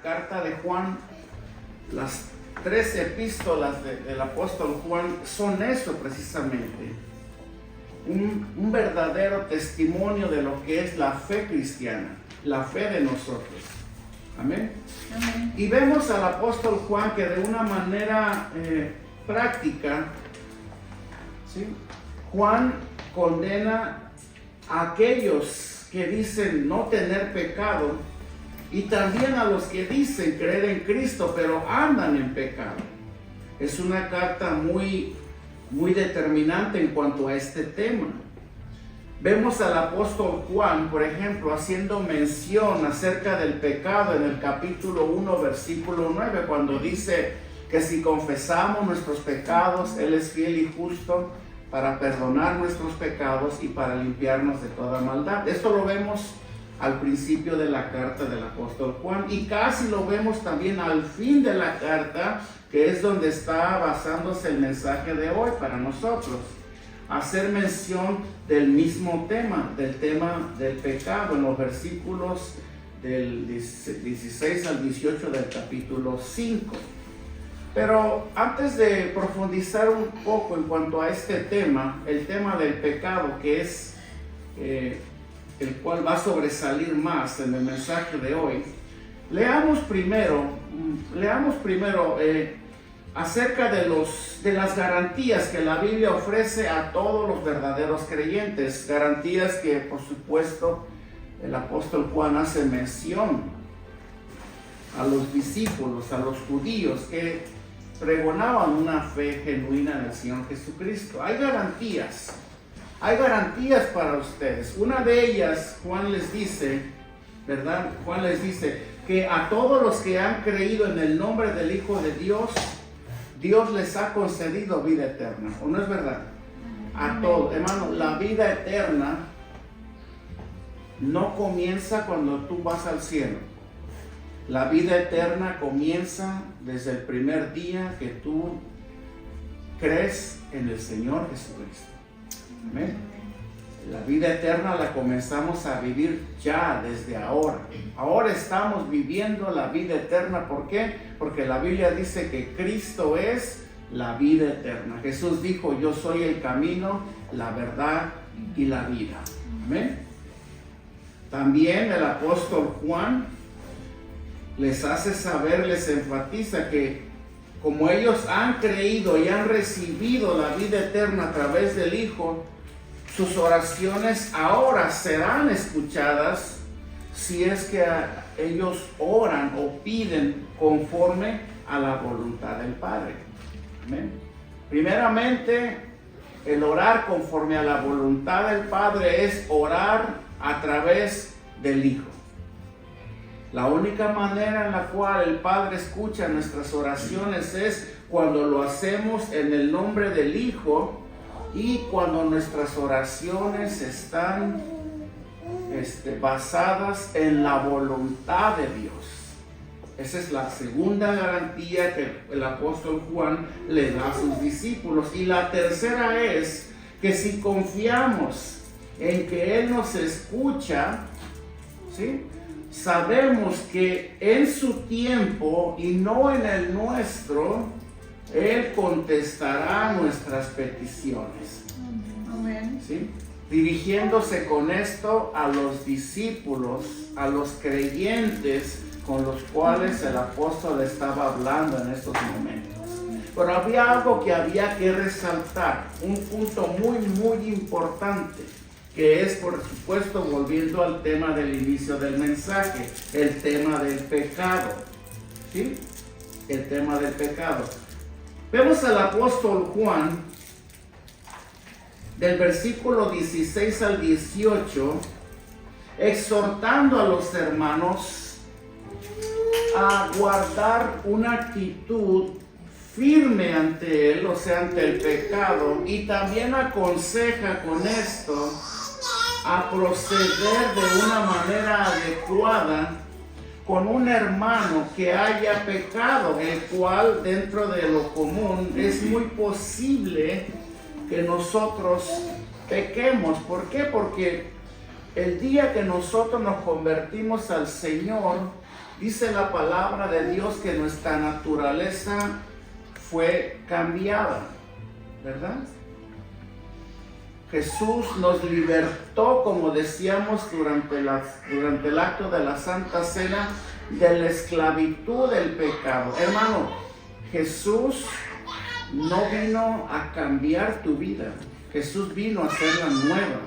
carta de Juan, las 3 epístolas del apóstol Juan son eso precisamente. Un verdadero testimonio de lo que es la fe cristiana, la fe de nosotros. Amén. Amén. Y vemos al apóstol Juan que de una manera práctica, ¿sí? Juan condena a aquellos que dicen no tener pecado y también a los que dicen creer en Cristo pero andan en pecado. Es una carta muy determinante en cuanto a este tema. Vemos al apóstol Juan, por ejemplo, haciendo mención acerca del pecado en el capítulo 1, versículo 9, cuando dice que si confesamos nuestros pecados, Él es fiel y justo para perdonar nuestros pecados y para limpiarnos de toda maldad. Esto lo vemos al principio de la carta del apóstol Juan y casi lo vemos también al fin de la carta, que es donde está basándose el mensaje de hoy para nosotros. Hacer mención del mismo tema, del tema del pecado, en los versículos del 16 al 18 del capítulo 5. Pero antes de profundizar un poco en cuanto a este tema, el tema del pecado, que es el cual va a sobresalir más en el mensaje de hoy, leamos primero acerca de las garantías que la Biblia ofrece a todos los verdaderos creyentes, garantías que por supuesto el apóstol Juan hace mención a los discípulos, a los judíos que pregonaban una fe genuina en el Señor Jesucristo. Hay garantías para ustedes. Una de ellas, Juan les dice, ¿verdad? Juan les dice que a todos los que han creído en el nombre del Hijo de Dios, Dios les ha concedido vida eterna. ¿O no es verdad? A todos. Hermano, la vida eterna no comienza cuando tú vas al cielo. La vida eterna comienza desde el primer día que tú crees en el Señor Jesucristo. Amén. La vida eterna la comenzamos a vivir ya desde ahora. Ahora estamos viviendo la vida eterna. ¿Por qué? Porque la Biblia dice que Cristo es la vida eterna. Jesús dijo, yo soy el camino, la verdad y la vida. Amén. También el apóstol Juan les hace saber, les enfatiza que como ellos han creído y han recibido la vida eterna a través del Hijo, sus oraciones ahora serán escuchadas si es que ellos oran o piden conforme a la voluntad del Padre. Amén. Primeramente, el orar conforme a la voluntad del Padre es orar a través del Hijo. La única manera en la cual el Padre escucha nuestras oraciones es cuando lo hacemos en el nombre del Hijo y cuando nuestras oraciones están basadas en la voluntad de Dios. Esa es la segunda garantía que el apóstol Juan le da a sus discípulos. Y la tercera es que si confiamos en que Él nos escucha, ¿sí?, sabemos que en su tiempo y no en el nuestro, Él contestará nuestras peticiones. Amén. ¿Sí? Dirigiéndose con esto a los discípulos, a los creyentes con los cuales el apóstol estaba hablando en estos momentos. Pero había algo que había que resaltar, un punto muy importante, que es, por supuesto, volviendo al tema del inicio del mensaje, el tema del pecado. ¿Sí? El tema del pecado. Vemos al apóstol Juan, del versículo 16 al 18, exhortando a los hermanos a guardar una actitud firme ante él, o sea, ante el pecado, y también aconseja con esto a proceder de una manera adecuada con un hermano que haya pecado, el cual dentro de lo común es muy posible que nosotros pequemos. ¿Por qué? Porque el día que nosotros nos convertimos al Señor, dice la palabra de Dios que nuestra naturaleza fue cambiada, ¿verdad? Jesús nos libertó, como decíamos durante el acto de la Santa Cena, de la esclavitud del pecado. Hermano, Jesús no vino a cambiar tu vida. Jesús vino a hacerla nueva.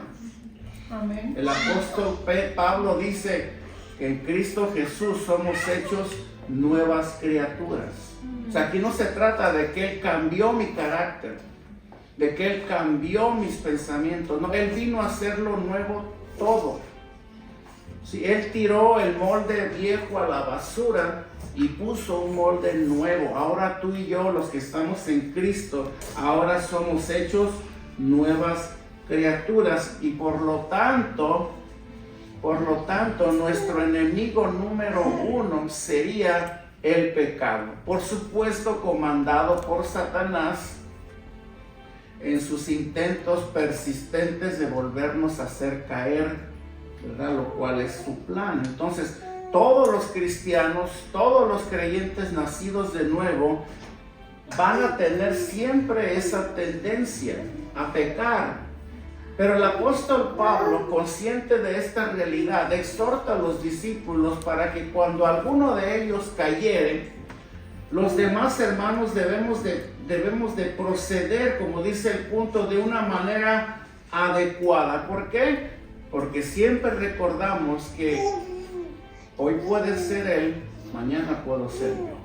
Amén. El apóstol Pablo dice que en Cristo Jesús somos hechos nuevas criaturas. O sea, aquí no se trata de que Él cambió mi carácter, de que Él cambió mis pensamientos. No, Él vino a hacerlo nuevo todo. Sí, Él tiró el molde viejo a la basura y puso un molde nuevo. Ahora tú y yo, los que estamos en Cristo, ahora somos hechos nuevas criaturas, y por lo tanto, nuestro enemigo número uno sería el pecado. Por supuesto, comandado por Satanás en sus intentos persistentes de volvernos a hacer caer, ¿verdad? Lo cual es su plan. Entonces, todos los cristianos, todos los creyentes nacidos de nuevo, van a tener siempre esa tendencia a pecar. Pero el apóstol Pablo, consciente de esta realidad, exhorta a los discípulos para que cuando alguno de ellos cayere, los demás hermanos debemos de proceder, como dice el punto, de una manera adecuada. ¿Por qué? Porque siempre recordamos que hoy puede ser él, mañana puedo ser yo.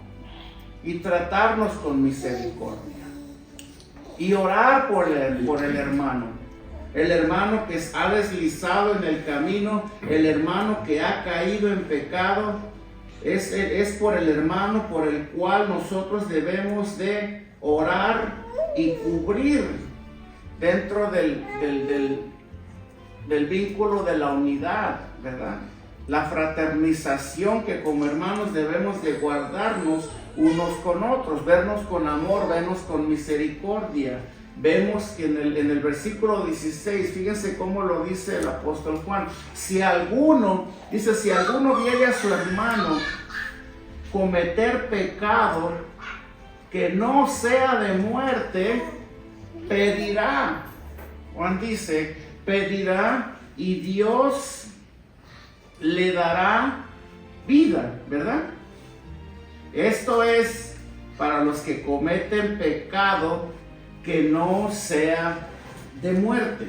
Y tratarnos con misericordia. Y orar por el hermano. El hermano que ha deslizado en el camino, el hermano que ha caído en pecado, es por el hermano por el cual nosotros debemos de orar y cubrir dentro del vínculo de la unidad, ¿verdad? La fraternización que como hermanos debemos de guardarnos unos con otros, vernos con amor, vernos con misericordia. Vemos que en el versículo 16, fíjense cómo lo dice el apóstol Juan. Si alguno viere a su hermano cometer pecado que no sea de muerte, pedirá. Juan dice, pedirá y Dios le dará vida, ¿verdad? Esto es para los que cometen pecado que no sea de muerte.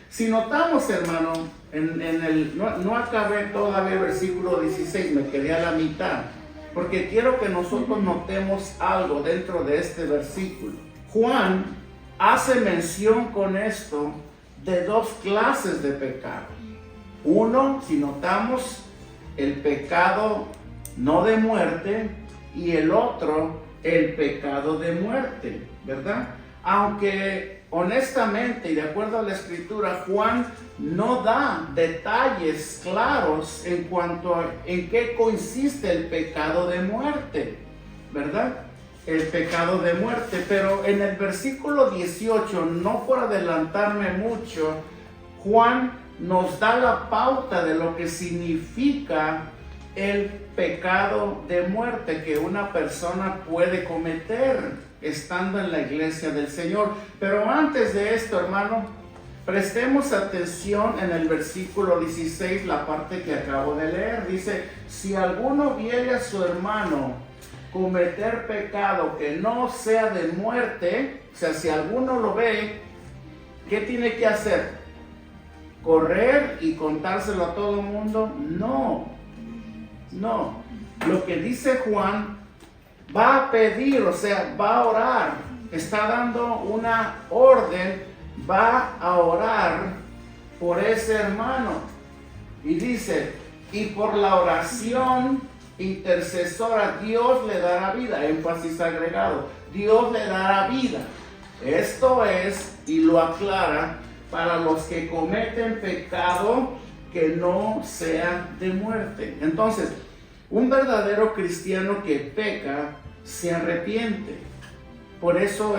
Si notamos, hermano, no acabé todavía el versículo 16, me quedé a la mitad, porque quiero que nosotros notemos algo dentro de este versículo. Juan hace mención con esto de dos clases de pecado. Uno, si notamos, el pecado no de muerte, y el otro, el pecado de muerte, ¿verdad? Aunque honestamente y de acuerdo a la escritura, Juan no da detalles claros en cuanto a en qué consiste el pecado de muerte, ¿verdad? El pecado de muerte. Pero en el versículo 18, no por adelantarme mucho, Juan nos da la pauta de lo que significa el pecado de muerte que una persona puede cometer estando en la iglesia del Señor. Pero antes de esto, hermano, prestemos atención en el versículo 16, la parte que acabo de leer. Dice, si alguno viere a su hermano cometer pecado que no sea de muerte, o sea, si alguno lo ve, ¿qué tiene que hacer? ¿Correr y contárselo a todo el mundo? No. Lo que dice Juan, va a pedir, o sea, va a orar, está dando una orden, va a orar por ese hermano. Y dice, y por la oración intercesora, Dios le dará vida, énfasis agregado, Dios le dará vida. Esto es, y lo aclara, para los que cometen pecado que no sea de muerte. Entonces, un verdadero cristiano que peca se arrepiente. Por eso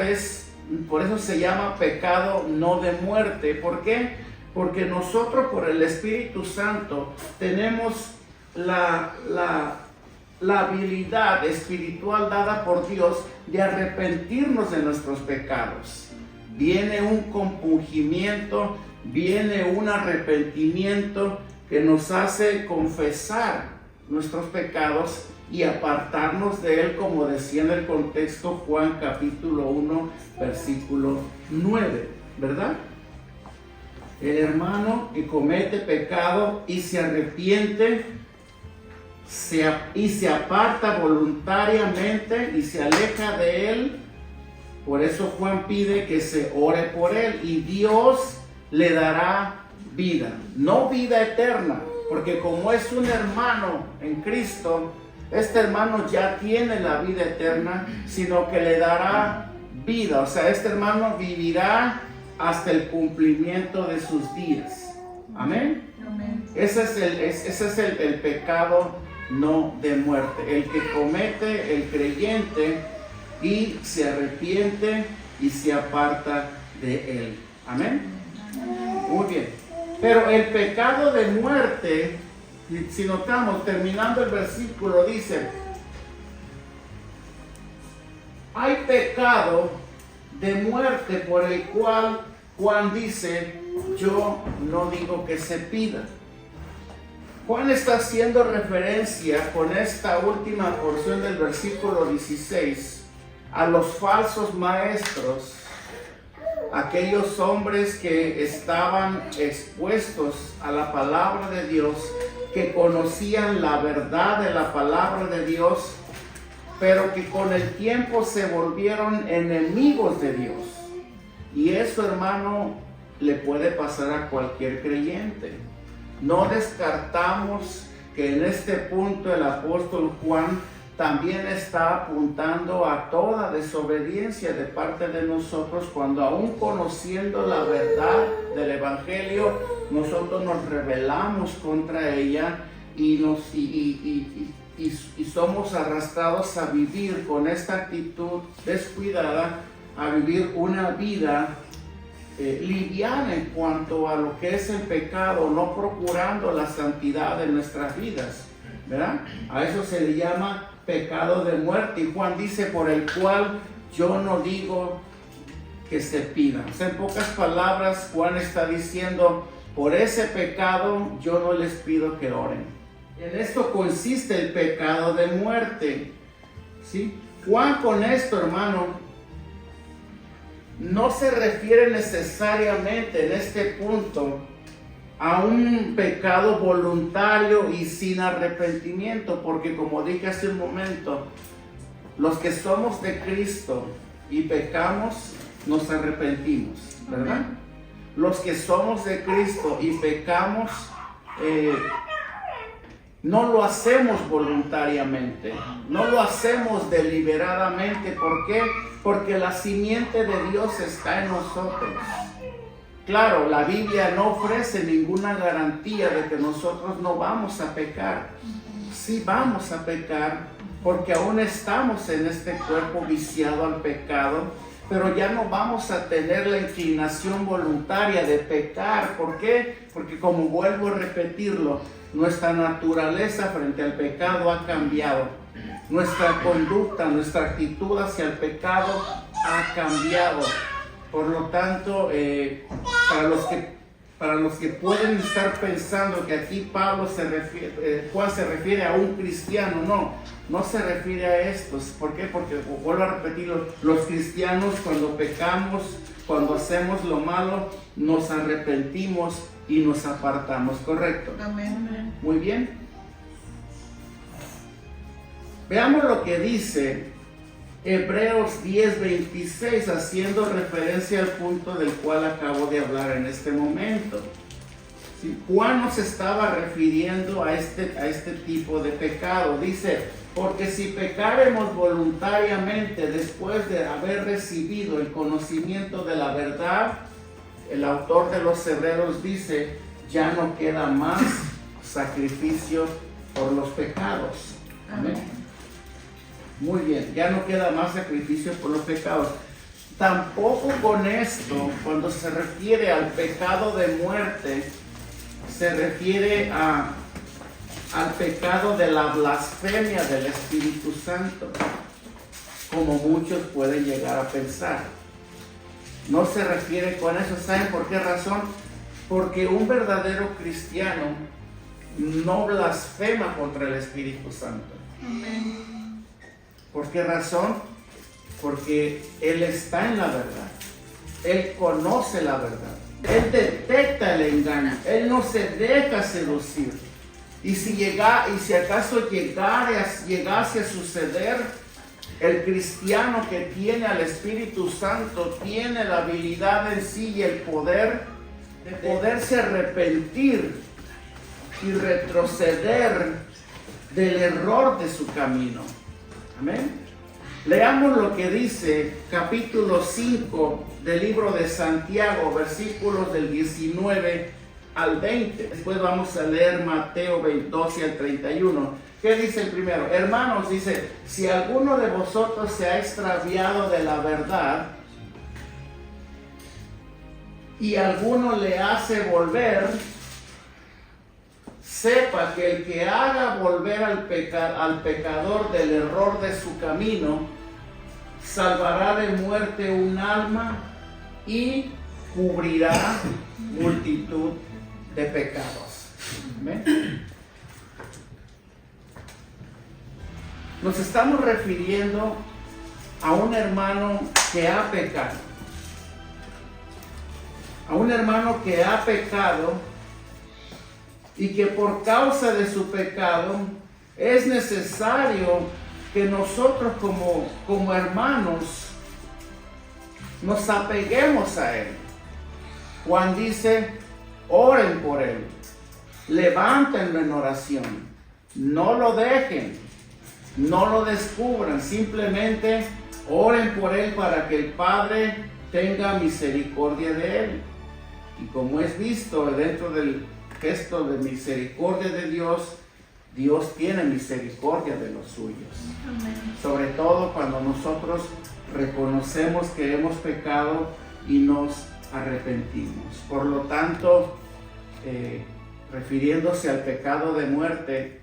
se llama pecado no de muerte. ¿Por qué? Porque nosotros por el Espíritu Santo tenemos la la habilidad espiritual dada por Dios de arrepentirnos de nuestros pecados. Viene un compungimiento, viene un arrepentimiento que nos hace confesar nuestros pecados y apartarnos de él, como decía en el contexto Juan capítulo 1, versículo 9, ¿verdad? El hermano que comete pecado y se arrepiente y se aparta voluntariamente y se aleja de él. Por eso Juan pide que se ore por él y Dios le dará vida, no vida eterna, porque como es un hermano en Cristo, este hermano ya tiene la vida eterna, sino que le dará vida. O sea, este hermano vivirá hasta el cumplimiento de sus días. Amén. Amén. Ese es el pecado no de muerte, el que comete el creyente y se arrepiente y se aparta de él. Amén. Muy bien. Pero el pecado de muerte, si notamos, terminando el versículo, dice: hay pecado de muerte por el cual Juan dice: yo no digo que se pida. Juan está haciendo referencia con esta última porción del versículo 16 a los falsos maestros, aquellos hombres que estaban expuestos a la palabra de Dios, que conocían la verdad de la palabra de Dios, pero que con el tiempo se volvieron enemigos de Dios. Y eso, hermano, le puede pasar a cualquier creyente. No descartamos que en este punto el apóstol Juan también está apuntando a toda desobediencia de parte de nosotros, cuando aún conociendo la verdad del evangelio, nosotros nos rebelamos contra ella y somos arrastrados a vivir con esta actitud descuidada, a vivir una vida liviana en cuanto a lo que es el pecado, no procurando la santidad de nuestras vidas, ¿verdad? A eso se le llama pecado de muerte, y Juan dice: por el cual yo no digo que se pida. O sea, en pocas palabras, Juan está diciendo: por ese pecado yo no les pido que oren. En esto consiste el pecado de muerte, ¿sí? Juan con esto, hermano, no se refiere necesariamente en este punto a un pecado voluntario y sin arrepentimiento, porque como dije hace un momento, los que somos de Cristo y pecamos, nos arrepentimos, ¿verdad? Amén. Los que somos de Cristo y pecamos, no lo hacemos voluntariamente, no lo hacemos deliberadamente. ¿Por qué? Porque la simiente de Dios está en nosotros. Claro, la Biblia no ofrece ninguna garantía de que nosotros no vamos a pecar. Sí vamos a pecar, porque aún estamos en este cuerpo viciado al pecado, pero ya no vamos a tener la inclinación voluntaria de pecar. ¿Por qué? Porque, como vuelvo a repetirlo, nuestra naturaleza frente al pecado ha cambiado. Nuestra conducta, nuestra actitud hacia el pecado ha cambiado. Por lo tanto, para los que pueden estar pensando que aquí Juan se refiere a un cristiano, no se refiere a estos. ¿Por qué? Porque, vuelvo a repetirlo, los cristianos, cuando pecamos, cuando hacemos lo malo, nos arrepentimos y nos apartamos, ¿correcto? Amén. Muy bien. Veamos lo que dice Hebreos 10:26, haciendo referencia al punto del cual acabo de hablar en este momento. ¿Sí? Juan nos estaba refiriendo a este tipo de pecado. Dice: porque si pecaremos voluntariamente después de haber recibido el conocimiento de la verdad, el autor de los Hebreos dice: ya no queda más sacrificio por los pecados. Amén. Muy bien, ya no queda más sacrificio por los pecados. Tampoco con esto, cuando se refiere al pecado de muerte, se refiere a al pecado de la blasfemia del Espíritu Santo, como muchos pueden llegar a pensar. No se refiere con eso. ¿Saben por qué razón? Porque un verdadero cristiano no blasfema contra el Espíritu Santo. Amén. ¿Por qué razón? Porque Él está en la verdad. Él conoce la verdad. Él detecta el engaño. Él no se deja seducir. Y si acaso llegase a suceder, el cristiano que tiene al Espíritu Santo tiene la habilidad en sí y el poder de poderse arrepentir y retroceder del error de su camino. Amén. Leamos lo que dice capítulo 5 del libro de Santiago, versículos del 19 al 20. Después vamos a leer Mateo 12 al 31. ¿Qué dice el primero? Hermanos, dice, si alguno de vosotros se ha extraviado de la verdad y alguno le hace volver, sepa que el que haga volver al pecador del error de su camino, salvará de muerte un alma y cubrirá multitud de pecados. ¿Amén? Nos estamos refiriendo a un hermano que ha pecado. A un hermano que ha pecado y que por causa de su pecado es necesario que nosotros como hermanos nos apeguemos a él. Juan dice, oren por él, levántenlo en oración, no lo dejen, no lo descubran, simplemente oren por él para que el Padre tenga misericordia de él. Y como es visto dentro del gesto de misericordia de Dios, Dios tiene misericordia de los suyos. Amén. Sobre todo cuando nosotros reconocemos que hemos pecado y nos arrepentimos. Por lo tanto, refiriéndose al pecado de muerte,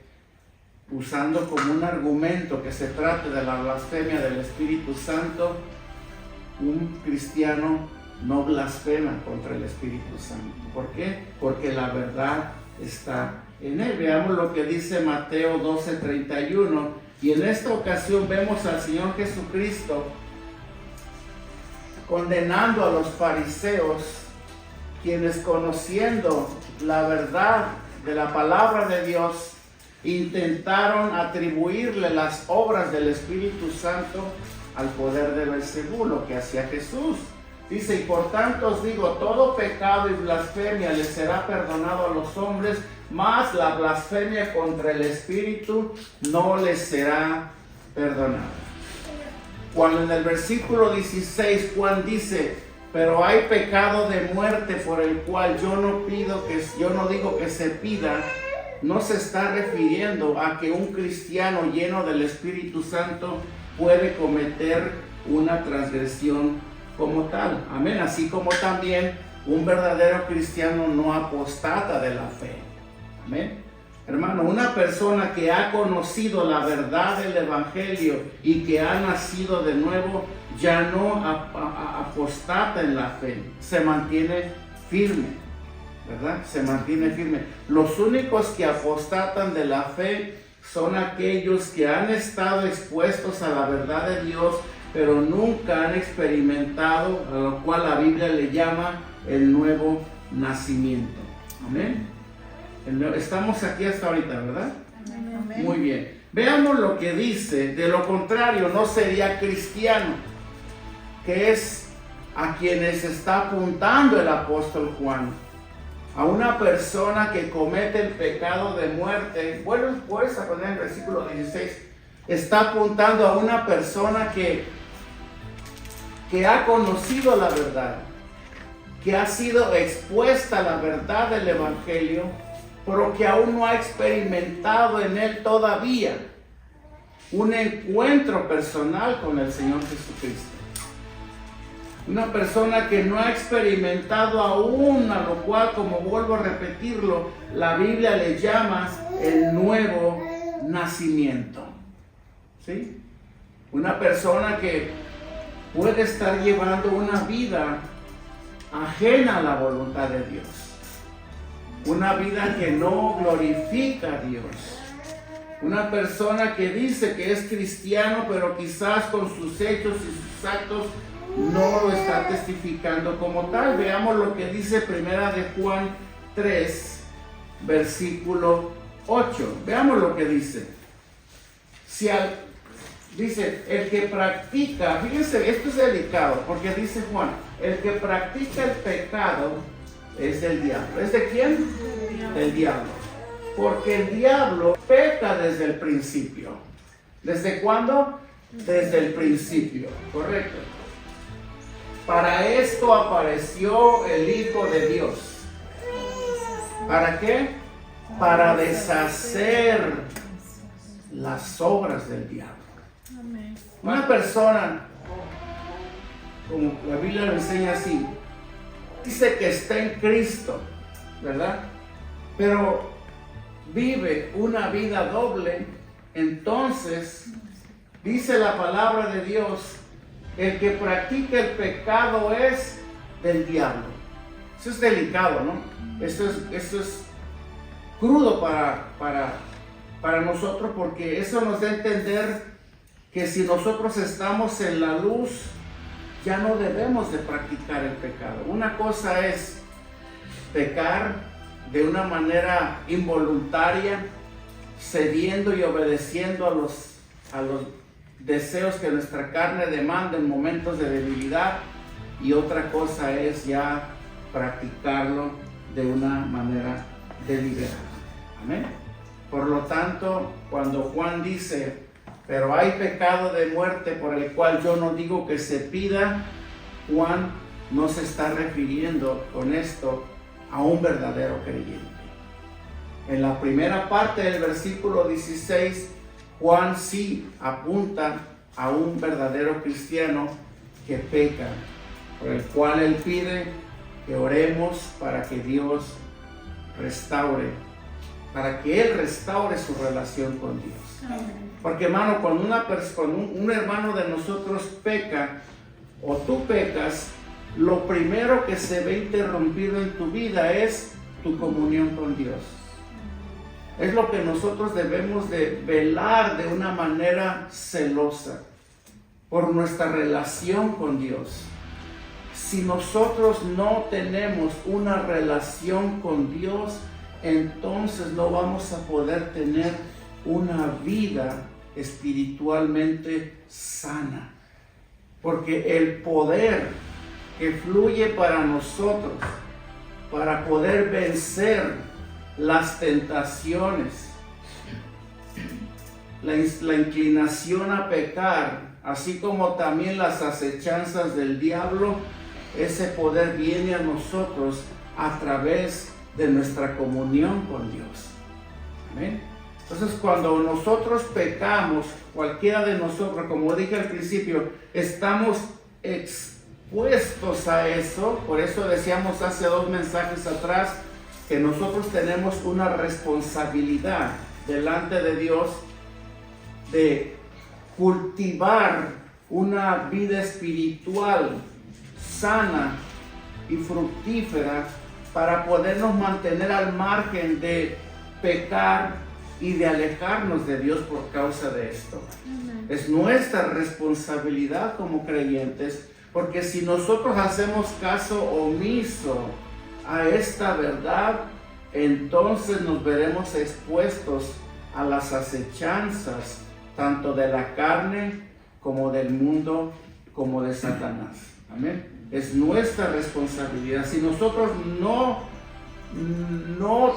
usando como un argumento que se trate de la blasfemia del Espíritu Santo, un cristiano no blasfema contra el Espíritu Santo. ¿Por qué? Porque la verdad está en él. Veamos lo que dice Mateo 12:31. Y en esta ocasión vemos al Señor Jesucristo condenando a los fariseos, quienes conociendo la verdad de la palabra de Dios, intentaron atribuirle las obras del Espíritu Santo al poder de Beelzebú, lo que hacía Jesús. Dice, y por tanto os digo, todo pecado y blasfemia les será perdonado a los hombres, mas la blasfemia contra el Espíritu no les será perdonada. Cuando en el versículo 16 Juan dice, pero hay pecado de muerte por el cual yo no digo que se pida, no se está refiriendo a que un cristiano lleno del Espíritu Santo puede cometer una transgresión como tal. Amén. Así como también un verdadero cristiano no apostata de la fe. Amén. Hermano, una persona que ha conocido la verdad del Evangelio y que ha nacido de nuevo, ya no apostata en la fe, se mantiene firme, ¿verdad? Se mantiene firme. Los únicos que apostatan de la fe son aquellos que han estado expuestos a la verdad de Dios, pero nunca han experimentado a lo cual la Biblia le llama el nuevo nacimiento. Amén. Estamos aquí hasta ahorita, ¿verdad? Amén. Muy bien. Veamos lo que dice. De lo contrario, no sería cristiano, que es a quienes está apuntando el apóstol Juan. A una persona que comete el pecado de muerte. Bueno, puedes poner el versículo 16. Está apuntando a una persona que ha conocido la verdad, que ha sido expuesta a la verdad del Evangelio, pero que aún no ha experimentado en él todavía un encuentro personal con el Señor Jesucristo. Una persona que no ha experimentado aún, a lo cual, como vuelvo a repetirlo, la Biblia le llama el nuevo nacimiento. ¿Sí? Una persona que puede estar llevando una vida ajena a la voluntad de Dios. Una vida que no glorifica a Dios. Una persona que dice que es cristiano, pero quizás con sus hechos y sus actos no lo está testificando como tal. Veamos lo que dice Primera de Juan 3, versículo 8. Veamos lo que dice. Dice, el que practica, fíjense, esto es delicado, porque dice Juan, el que practica el pecado es del diablo. ¿Es de quién? Del diablo. Porque el diablo peca desde el principio. ¿Desde cuándo? Desde el principio, correcto. Para esto apareció el Hijo de Dios. ¿Para qué? Para deshacer las obras del diablo. Una persona, como la Biblia lo enseña así, dice que está en Cristo, ¿verdad? Pero vive una vida doble, entonces dice la palabra de Dios, el que practica el pecado es del diablo. Eso es delicado, ¿no? Eso es crudo para nosotros, porque eso nos da a entender que si nosotros estamos en la luz, ya no debemos de practicar el pecado. Una cosa es pecar de una manera involuntaria, cediendo y obedeciendo a los deseos que nuestra carne demanda en momentos de debilidad, y otra cosa es ya practicarlo de una manera deliberada. Amén. Por lo tanto, cuando Juan dice, pero hay pecado de muerte por el cual yo no digo que se pida, Juan no se está refiriendo con esto a un verdadero creyente. En la primera parte del versículo 16, Juan sí apunta a un verdadero cristiano que peca, por el cual él pide que oremos para que Dios restaure, para que él restaure su relación con Dios. Amén. Porque, hermano, cuando un hermano de nosotros peca, o tú pecas, lo primero que se ve interrumpido en tu vida es tu comunión con Dios. Es lo que nosotros debemos de velar de una manera celosa, por nuestra relación con Dios. Si nosotros no tenemos una relación con Dios, entonces no vamos a poder tener una vida espiritualmente sana. Porque el poder que fluye para nosotros, para poder vencer las tentaciones, la inclinación a pecar, así como también las acechanzas del diablo, ese poder viene a nosotros a través de nuestra comunión con Dios. Amén. Entonces, cuando nosotros pecamos, cualquiera de nosotros, como dije al principio, estamos expuestos a eso. Por eso decíamos hace 2 mensajes atrás que nosotros tenemos una responsabilidad delante de Dios de cultivar una vida espiritual sana y fructífera para podernos mantener al margen de pecar y de alejarnos de Dios por causa de esto. Es nuestra responsabilidad como creyentes, porque si nosotros hacemos caso omiso a esta verdad, entonces nos veremos expuestos a las acechanzas tanto de la carne como del mundo, como de Satanás. Amén. Es nuestra responsabilidad. Si nosotros no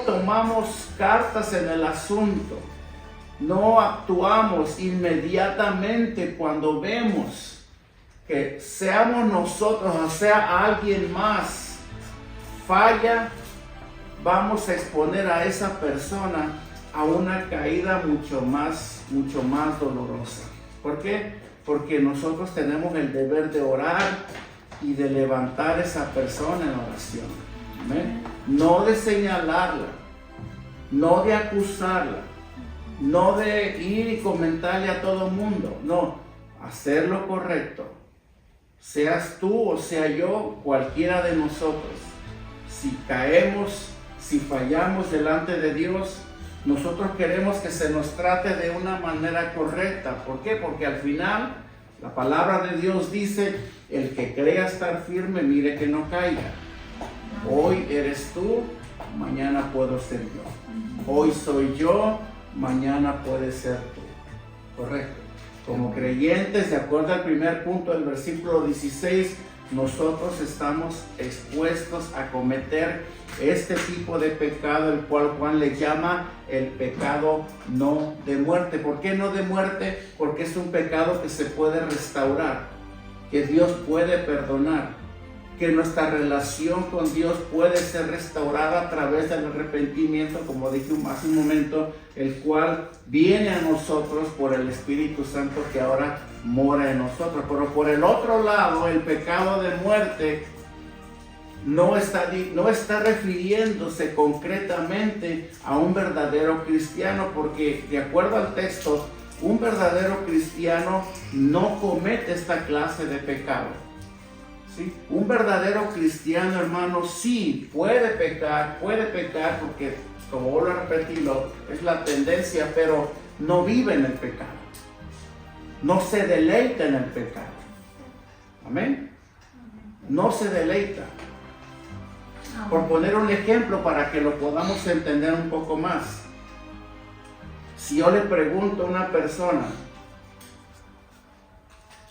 tomamos cartas en el asunto, no actuamos inmediatamente cuando vemos que seamos nosotros o sea alguien más falla, vamos a exponer a esa persona a una caída mucho más dolorosa. ¿Por qué? Porque nosotros tenemos el deber de orar y de levantar a esa persona en oración. Amén. No de señalarla, no de acusarla, no de ir y comentarle a todo el mundo, no, hacer lo correcto. Seas tú o sea yo, cualquiera de nosotros. Si caemos, si fallamos delante de Dios, nosotros queremos que se nos trate de una manera correcta. ¿Por qué? Porque al final la palabra de Dios dice, el que crea estar firme, mire que no caiga. Hoy eres tú, mañana puedo ser yo. Hoy soy yo, mañana puede ser tú. Correcto. Como creyentes, de acuerdo al primer punto del versículo 16, nosotros estamos expuestos a cometer este tipo de pecado, el cual Juan le llama el pecado no de muerte. ¿Por qué no de muerte? Porque es un pecado que se puede restaurar, que Dios puede perdonar, que nuestra relación con Dios puede ser restaurada a través del arrepentimiento, como dije hace un momento, el cual viene a nosotros por el Espíritu Santo que ahora mora en nosotros. Pero por el otro lado, el pecado de muerte no está refiriéndose concretamente a un verdadero cristiano, porque de acuerdo al texto, un verdadero cristiano no comete esta clase de pecado. ¿Sí? Un verdadero cristiano, hermano, sí puede pecar porque, como vuelvo a repetirlo, es la tendencia, pero no vive en el pecado. No se deleita en el pecado. Amén. No se deleita. Por poner un ejemplo para que lo podamos entender un poco más. Si yo le pregunto a una persona,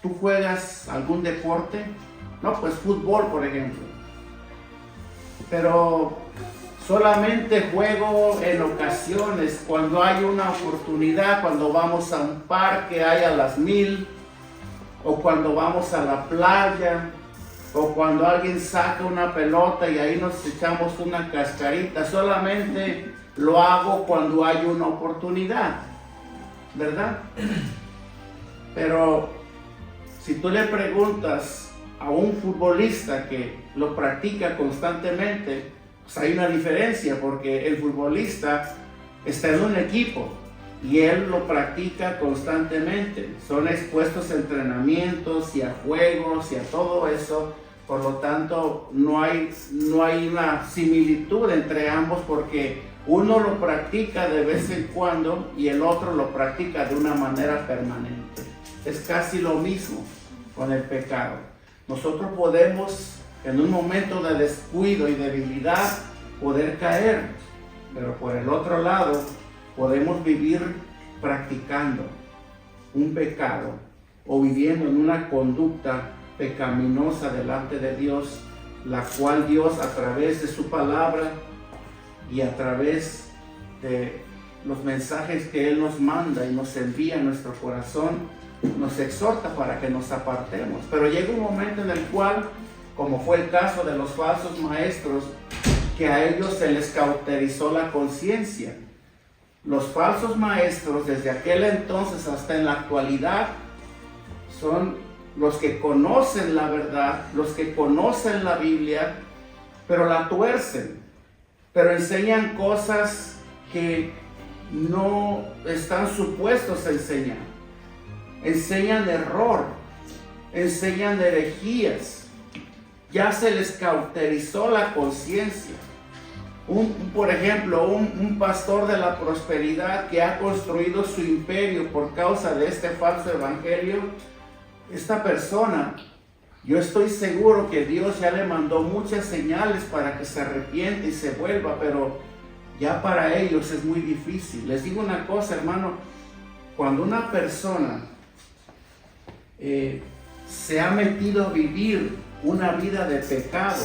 ¿tú juegas algún deporte? No, pues fútbol, por ejemplo. Pero solamente juego en ocasiones, cuando hay una oportunidad, cuando vamos a un parque, hay a las 1000, o cuando vamos a la playa, o cuando alguien saca una pelota y ahí nos echamos una cascarita. Solamente lo hago cuando hay una oportunidad, ¿verdad? Pero si tú le preguntas a un futbolista que lo practica constantemente, pues hay una diferencia, porque el futbolista está en un equipo y él lo practica constantemente. Son expuestos a entrenamientos y a juegos y a todo eso. Por lo tanto, no hay una similitud entre ambos, porque uno lo practica de vez en cuando y el otro lo practica de una manera permanente. Es casi lo mismo con el pecado. Nosotros podemos, en un momento de descuido y debilidad, poder caer, pero por el otro lado, podemos vivir practicando un pecado o viviendo en una conducta pecaminosa delante de Dios, la cual Dios, a través de su palabra y a través de los mensajes que Él nos manda y nos envía a nuestro corazón, nos exhorta para que nos apartemos. Pero llega un momento en el cual, como fue el caso de los falsos maestros, que a ellos se les cauterizó la conciencia. Los falsos maestros, desde aquel entonces hasta en la actualidad, son los que conocen la verdad, los que conocen la Biblia, pero la tuercen, pero enseñan cosas que no están supuestos a enseñar. Enseñan error, enseñan herejías. Ya se les cauterizó la conciencia. Por ejemplo, un pastor de la prosperidad que ha construido su imperio por causa de este falso evangelio, esta persona, yo estoy seguro que Dios ya le mandó muchas señales para que se arrepiente y se vuelva, pero ya para ellos es muy difícil. Les digo una cosa, hermano, cuando una persona se ha metido a vivir una vida de pecado,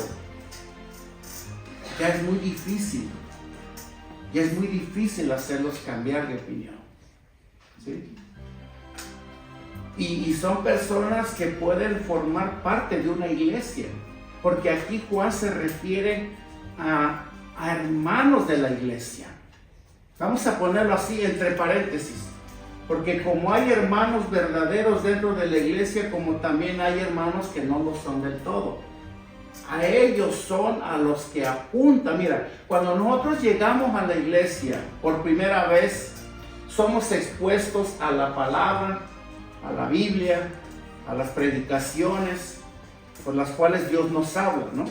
ya es muy difícil hacerlos cambiar de opinión, ¿sí? Y son personas que pueden formar parte de una iglesia, porque aquí Juan se refiere a hermanos de la iglesia. Vamos a ponerlo así entre paréntesis. Porque como hay hermanos verdaderos dentro de la iglesia, como también hay hermanos que no lo son del todo. A ellos son a los que apunta. Mira, cuando nosotros llegamos a la iglesia por primera vez, somos expuestos a la palabra, a la Biblia, a las predicaciones por las cuales Dios nos habla, ¿no?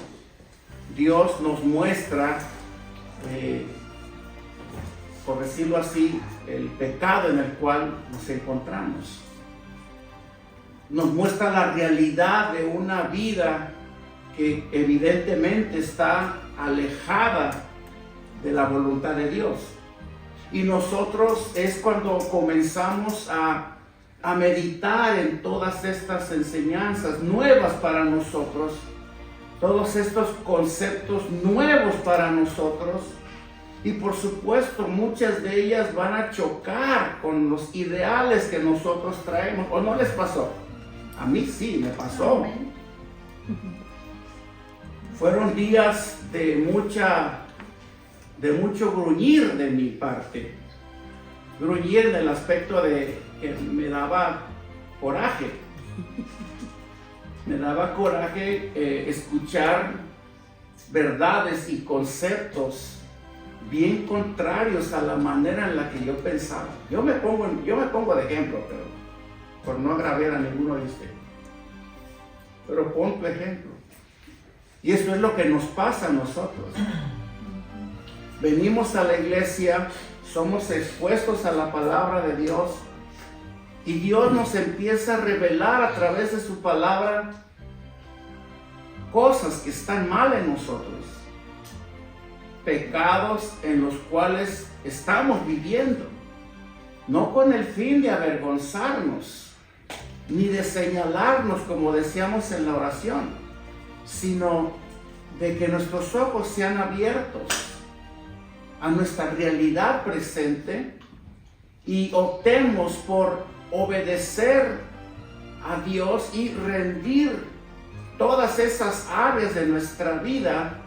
Dios nos muestra, por decirlo así, el pecado en el cual nos encontramos. Nos muestra la realidad de una vida que evidentemente está alejada de la voluntad de Dios. Y nosotros es cuando comenzamos a meditar en todas estas enseñanzas nuevas para nosotros, todos estos conceptos nuevos para nosotros, y por supuesto muchas de ellas van a chocar con los ideales que nosotros traemos. ¿O no les pasó? A mí sí, me pasó. Amén. Fueron días de mucho gruñir de mi parte. Gruñir en el aspecto de que me daba coraje. Me daba coraje escuchar verdades y conceptos bien contrarios a la manera en la que yo pensaba. Yo me pongo de ejemplo, pero por no agraviar a ninguno de ustedes. Pero pon tu ejemplo. Y eso es lo que nos pasa a nosotros. Venimos a la iglesia, somos expuestos a la palabra de Dios, y Dios nos empieza a revelar a través de su palabra cosas que están mal en nosotros, pecados en los cuales estamos viviendo, no con el fin de avergonzarnos, ni de señalarnos como decíamos en la oración, sino de que nuestros ojos sean abiertos a nuestra realidad presente y optemos por obedecer a Dios y rendir todas esas áreas de nuestra vida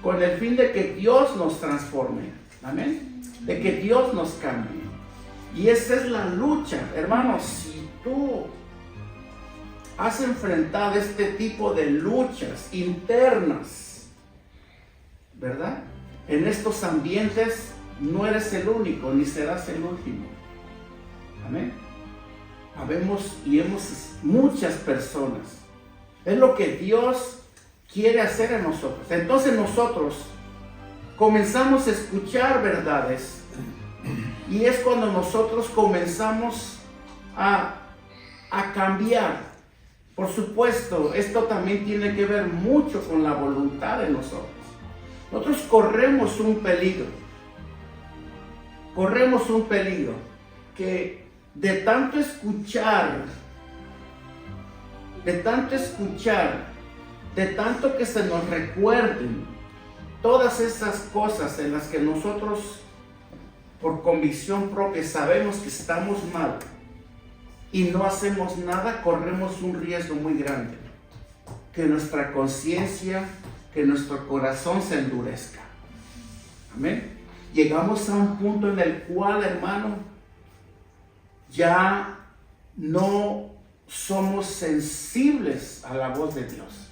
con el fin de que Dios nos transforme, amén, de que Dios nos cambie. Y esa es la lucha, hermanos. Si tú has enfrentado este tipo de luchas internas, ¿verdad? En estos ambientes no eres el único, ni serás el último. Amén. Habemos y hemos muchas personas. Es lo que Dios quiere hacer en nosotros. Entonces nosotros comenzamos a escuchar verdades, y es cuando nosotros comenzamos a cambiar. Por supuesto, esto también tiene que ver mucho con la voluntad de nosotros. Nosotros corremos un peligro que de tanto escuchar, de tanto que se nos recuerden todas esas cosas en las que nosotros por convicción propia sabemos que estamos mal y no hacemos nada, corremos un riesgo muy grande, que nuestra conciencia, que nuestro corazón se endurezca. Amén. Llegamos a un punto en el cual, hermano, ya no somos sensibles a la voz de Dios.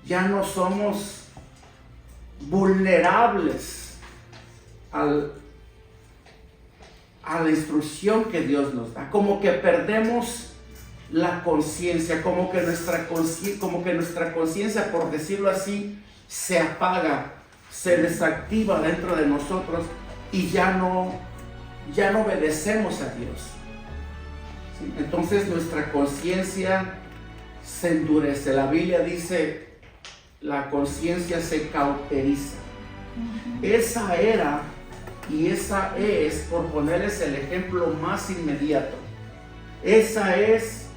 Ya no somos vulnerables a la instrucción que Dios nos da. Como que perdemos la conciencia, como que nuestra conciencia, por decirlo así, se apaga, se desactiva dentro de nosotros, y ya no obedecemos a Dios. ¿Sí? Entonces nuestra conciencia se endurece. La Biblia dice, la conciencia se cauteriza. Esa era y esa es, por ponerles el ejemplo más inmediato, esa es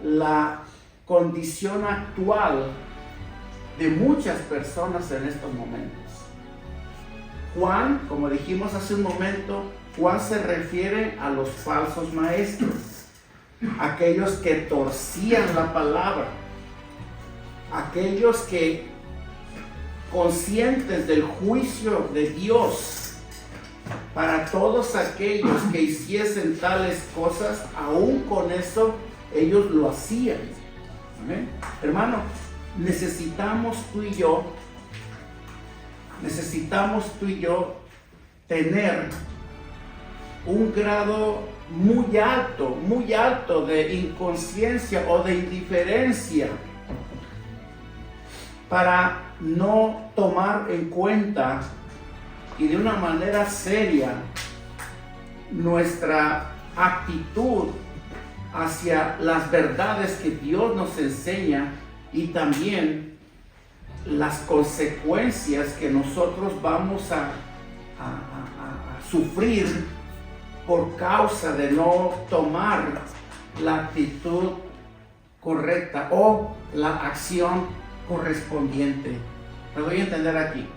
la condición actual de muchas personas en estos momentos. Juan, como dijimos hace un momento, Juan se refiere a los falsos maestros, aquellos que torcían la palabra, aquellos que, conscientes del juicio de Dios para todos aquellos que hiciesen tales cosas, aún con eso ellos lo hacían. ¿Amén? Hermano, necesitamos tú y yo tener un grado muy alto de inconsciencia o de indiferencia para no tomar en cuenta y de una manera seria nuestra actitud hacia las verdades que Dios nos enseña y también las consecuencias que nosotros vamos a sufrir por causa de no tomar la actitud correcta o la acción correspondiente. Me voy a entender aquí.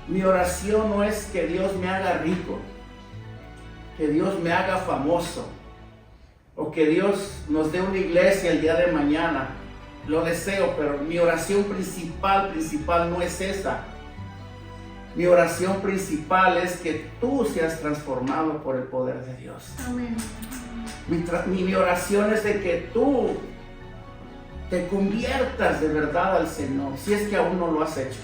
Mi oración no es que Dios me haga rico, que Dios me haga famoso, o que Dios nos dé una iglesia el día de mañana. Lo deseo, pero mi oración principal no es esa. Mi oración principal es que tú seas transformado por el poder de Dios. Amén. Mi oración es de que tú te conviertas de verdad al Señor, si es que aún no lo has hecho.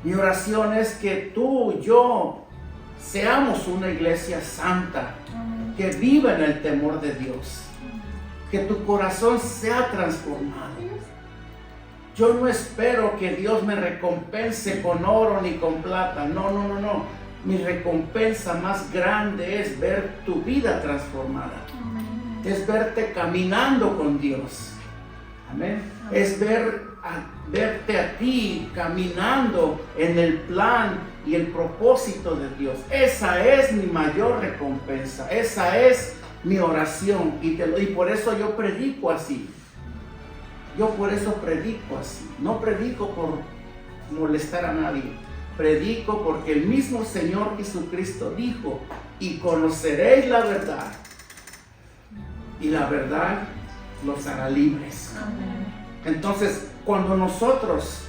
Mi oración es que tú, yo, seamos una iglesia santa, que viva en el temor de Dios, que tu corazón sea transformado. Yo no espero que Dios me recompense con oro ni con plata, no. Mi recompensa más grande es ver tu vida transformada, es verte caminando con Dios. Amén. Es verte a ti caminando en el plan y el propósito de Dios. Esa es mi mayor recompensa. Esa es mi oración. Y por eso yo predico así. Yo por eso predico así. No predico por molestar a nadie. Predico porque el mismo Señor Jesucristo dijo: y conoceréis la verdad, y la verdad los hará libres. Amén. Entonces, cuando nosotros,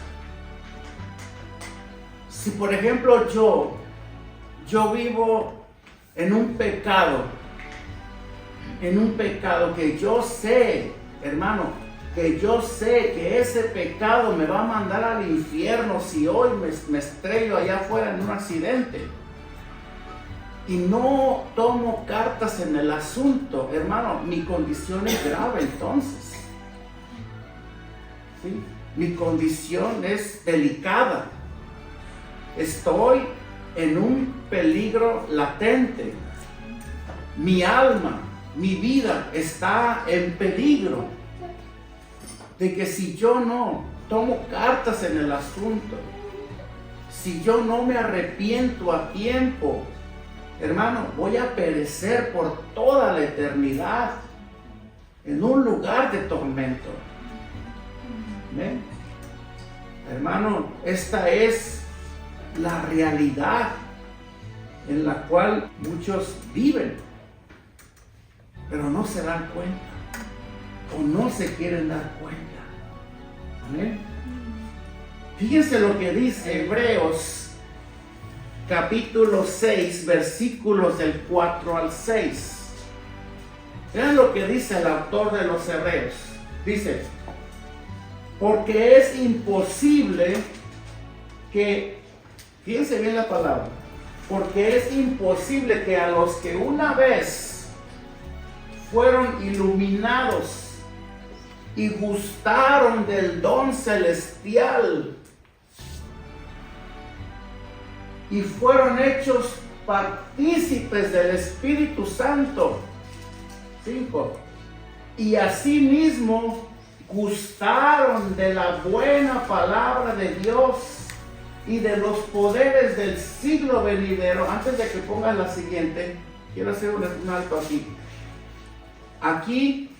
si por ejemplo yo vivo en un pecado que yo sé, hermano, que yo sé que ese pecado me va a mandar al infierno si hoy me estrello allá afuera en un accidente, y no tomo cartas en el asunto, hermano, mi condición es grave entonces. ¿Sí? Mi condición es delicada. Estoy en un peligro latente. Mi alma, mi vida está en peligro de que si yo no tomo cartas en el asunto, si yo no me arrepiento a tiempo, hermano, voy a perecer por toda la eternidad en un lugar de tormento. ¿Amén? Hermano, esta es la realidad en la cual muchos viven, pero no se dan cuenta o no se quieren dar cuenta. Amén. Fíjense lo que dice Hebreos capítulo 6, versículos del 4 al 6. Vean lo que dice el autor de los Hebreos. Dice: porque es imposible que, fíjense bien la palabra, porque es imposible que a los que una vez fueron iluminados y gustaron del don celestial y fueron hechos partícipes del Espíritu Santo, 5, y asimismo gustaron de la buena palabra de Dios y de los poderes del siglo venidero. Antes de que pongas la siguiente, quiero hacer un alto aquí. Aquí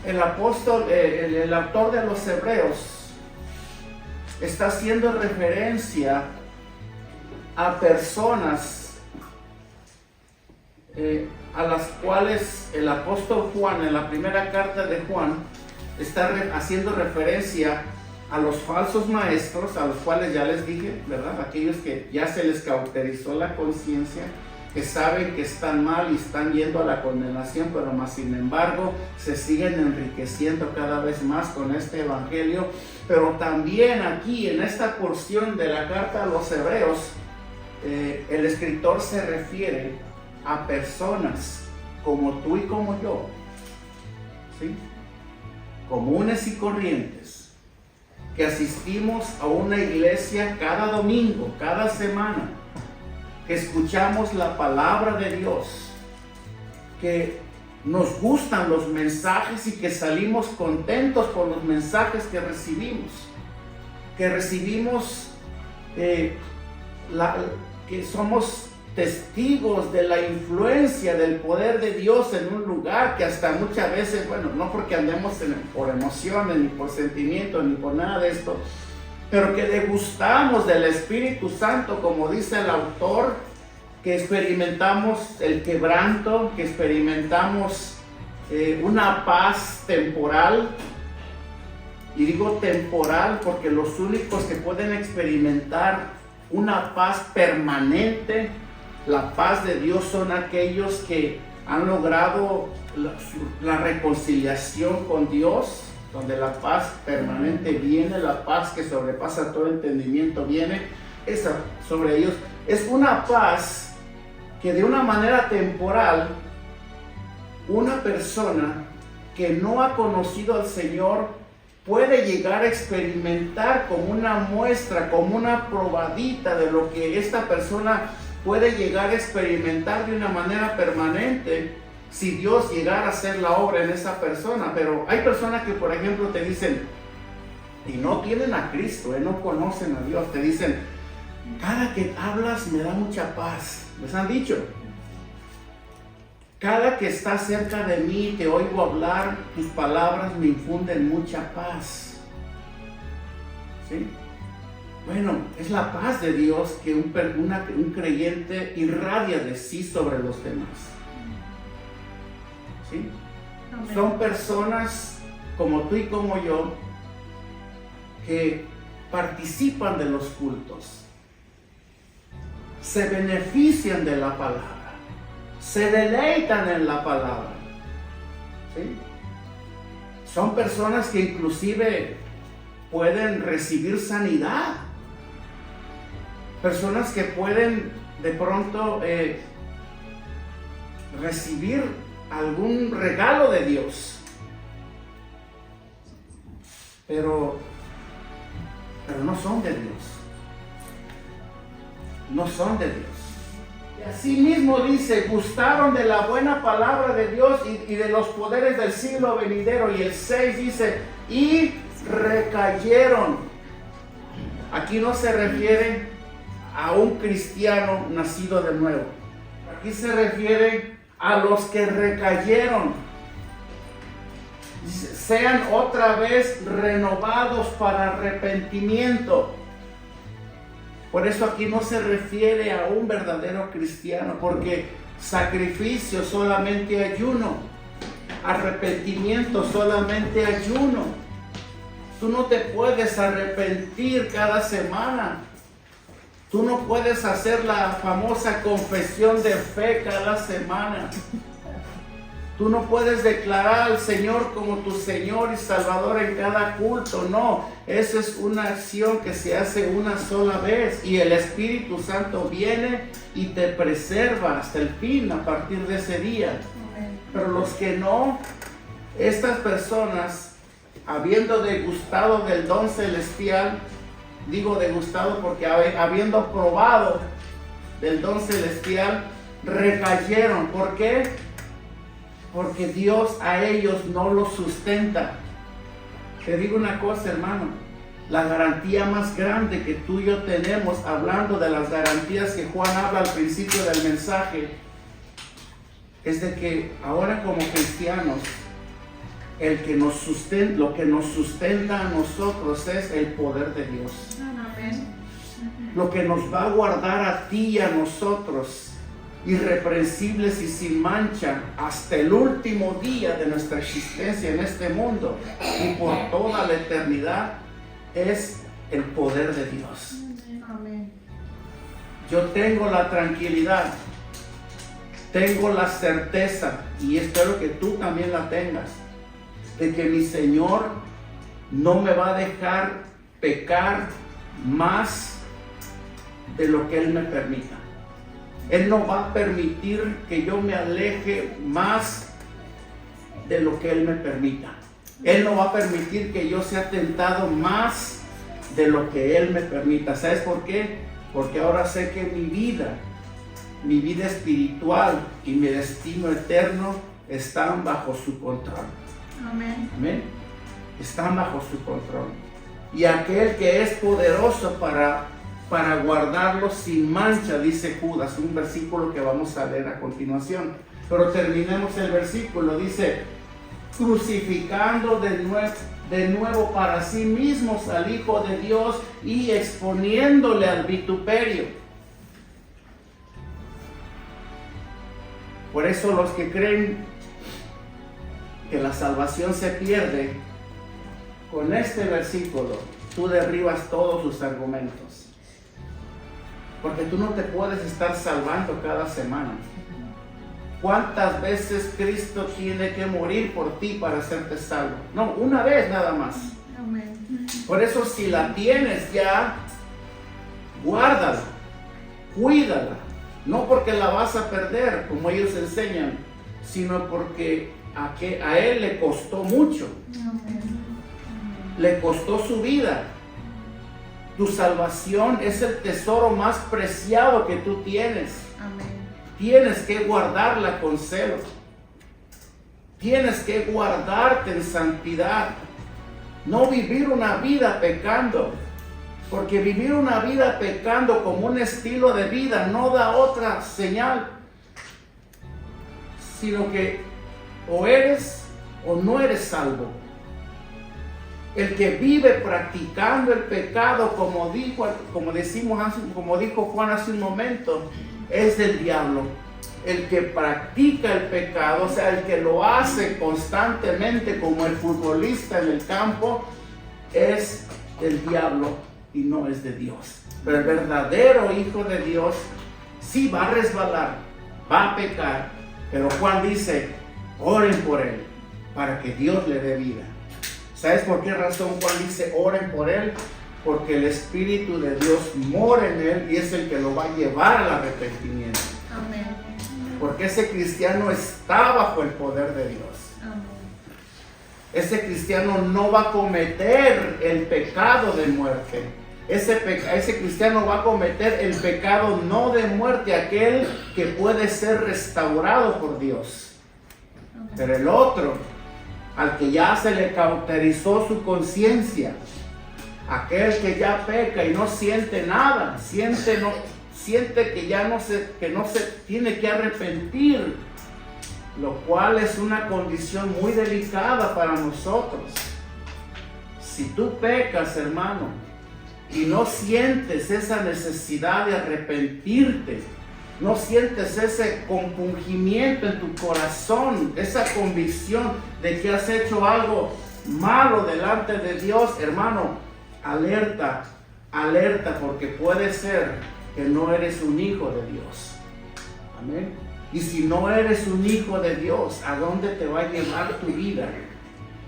el apóstol, el autor de los Hebreos está haciendo referencia a personas a las cuales el apóstol Juan, en la primera carta de Juan, está haciendo referencia a los falsos maestros, a los cuales ya les dije, ¿verdad? Aquellos que ya se les cauterizó la conciencia, que saben que están mal y están yendo a la condenación, pero más sin embargo se siguen enriqueciendo cada vez más con este evangelio. Pero también aquí en esta porción de la carta a los hebreos, el escritor se refiere a personas como tú y como yo, ¿sí? Comunes y corrientes, que asistimos a una iglesia cada domingo, cada semana, que escuchamos la palabra de Dios, que nos gustan los mensajes y que salimos contentos por los mensajes que recibimos, que somos testigos de la influencia del poder de Dios en un lugar, que hasta muchas veces, bueno, no porque andemos por emociones, ni por sentimientos, ni por nada de esto, pero que degustamos del Espíritu Santo, como dice el autor, que experimentamos el quebranto, que experimentamos una paz temporal. Y digo temporal porque los únicos que pueden experimentar una paz permanente, la paz de Dios, son aquellos que han logrado la reconciliación con Dios, donde la paz permanente viene, la paz que sobrepasa todo entendimiento viene. Esa sobre ellos es una paz que de una manera temporal, una persona que no ha conocido al Señor puede llegar a experimentar como una muestra, como una probadita de lo que esta persona puede llegar a experimentar de una manera permanente, si Dios llegara a hacer la obra en esa persona. Pero hay personas que, por ejemplo, te dicen, y no tienen a Cristo, no conocen a Dios, te dicen, cada que hablas me da mucha paz. ¿Les han dicho? Cada que estás cerca de mí, te oigo hablar, tus palabras me infunden mucha paz. ¿Sí? Bueno, es la paz de Dios que un creyente irradia de sí sobre los demás. ¿Sí? Amén. Son personas como tú y como yo que participan de los cultos, se benefician de la palabra, se deleitan en la palabra, ¿sí? Son personas que inclusive pueden recibir sanidad, personas que pueden de pronto recibir algún regalo de Dios, pero no son de Dios. No son de Dios. Y así mismo dice, gustaron de la buena palabra de Dios y de los poderes del siglo venidero. Y el 6 dice, y recayeron. Aquí no se refiere a un cristiano nacido de nuevo. Aquí se refiere a los que recayeron. Dice, sean otra vez renovados para arrepentimiento. Por eso aquí no se refiere a un verdadero cristiano, porque sacrificio solamente ayuno, arrepentimiento solamente ayuno. Tú no te puedes arrepentir cada semana. Tú no puedes hacer la famosa confesión de fe cada semana. Tú no puedes declarar al Señor como tu Señor y Salvador en cada culto. No, esa es una acción que se hace una sola vez. Y el Espíritu Santo viene y te preserva hasta el fin a partir de ese día. Pero los que no, estas personas, habiendo degustado del don celestial, digo degustado porque habiendo probado del don celestial, recayeron. ¿Por qué? Porque Dios a ellos no los sustenta. Te digo una cosa, hermano, la garantía más grande que tú y yo tenemos, hablando de las garantías que Juan habla al principio del mensaje, es de que ahora como cristianos, lo que nos sustenta a nosotros es el poder de Dios. Amén. Lo que nos va a guardar a ti y a nosotros irreprensibles y sin mancha hasta el último día de nuestra existencia en este mundo y por toda la eternidad, es el poder de Dios. Amén. Yo tengo la tranquilidad, tengo la certeza, y espero que tú también la tengas, de que mi Señor no me va a dejar pecar más de lo que Él me permita. Él no va a permitir que yo me aleje más de lo que Él me permita. Él no va a permitir que yo sea tentado más de lo que Él me permita. ¿Sabes por qué? Porque ahora sé que mi vida espiritual y mi destino eterno están bajo su control. Amén. Amén. Están bajo su control. Y aquel que es poderoso para guardarlos sin mancha, dice Judas, un versículo que vamos a leer a continuación. Pero terminemos el versículo, dice, crucificando de nuevo para sí mismos al Hijo de Dios y exponiéndole al vituperio. Por eso los que creen que la salvación se pierde, con este versículo tú derribas todos sus argumentos. Porque tú no te puedes estar salvando cada semana. ¿Cuántas veces Cristo tiene que morir por ti para hacerte salvo? No, una vez nada más. Amén. Por eso si la tienes ya, guárdala, cuídala. No porque la vas a perder, como ellos enseñan, sino porque a Él le costó mucho. Amén. Le costó su vida. Tu salvación es el tesoro más preciado que tú tienes. Amén. Tienes que guardarla con celo. Tienes que guardarte en santidad. No vivir una vida pecando. Porque vivir una vida pecando como un estilo de vida no da otra señal. Sino que o eres o no eres salvo. El que vive practicando el pecado, como dijo Juan hace un momento, es del diablo. El que practica el pecado, o sea, el que lo hace constantemente como el futbolista en el campo, es del diablo y no es de Dios. Pero el verdadero hijo de Dios sí va a resbalar, va a pecar, pero Juan dice, oren por él para que Dios le dé vida. ¿Sabes por qué razón Juan dice oren por él? Porque el Espíritu de Dios mora en él y es el que lo va a llevar al arrepentimiento. Amén. Porque ese cristiano está bajo el poder de Dios. Amén. Ese cristiano no va a cometer el pecado de muerte. Ese cristiano va a cometer el pecado no de muerte, aquel que puede ser restaurado por Dios. Pero el otro, al que ya se le cauterizó su conciencia, aquel que ya peca y no siente nada, siente que ya no se tiene que arrepentir, lo cual es una condición muy delicada para nosotros. Si tú pecas, hermano, y no sientes esa necesidad de arrepentirte, no sientes ese compungimiento en tu corazón, esa convicción de que has hecho algo malo delante de Dios, hermano, alerta, porque puede ser que no eres un hijo de Dios. Amén. Y si no eres un hijo de Dios, ¿a dónde te va a llevar tu vida?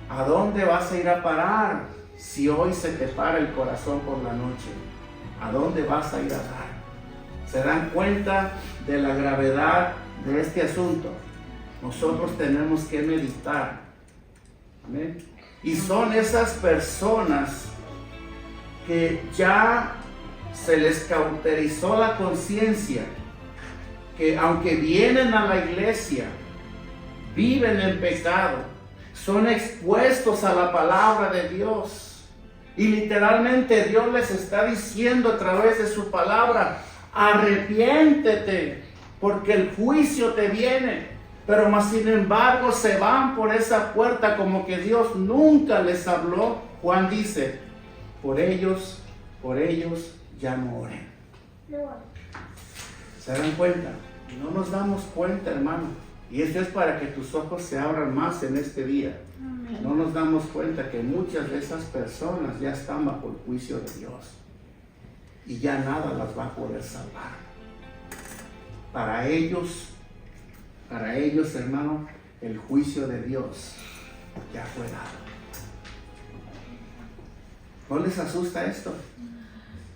¿A dónde vas a ir a parar si hoy se te para el corazón por la noche? ¿A dónde vas a ir a dar? ¿Se dan cuenta de la gravedad de este asunto? Nosotros tenemos que meditar. Amén. Y son esas personas que ya se les cauterizó la conciencia, que aunque vienen a la iglesia, viven en pecado, son expuestos a la palabra de Dios. Y literalmente Dios les está diciendo a través de su palabra, arrepiéntete, porque el juicio te viene. Pero más sin embargo se van por esa puerta como que Dios nunca les habló. Juan dice, por ellos ya no oren. ¿Se dan cuenta? No nos damos cuenta, hermano. Y eso es para que tus ojos se abran más en este día. Amén. No nos damos cuenta que muchas de esas personas ya están bajo el juicio de Dios y ya nada las va a poder salvar. Para ellos, hermano, el juicio de Dios ya fue dado. ¿No les asusta esto?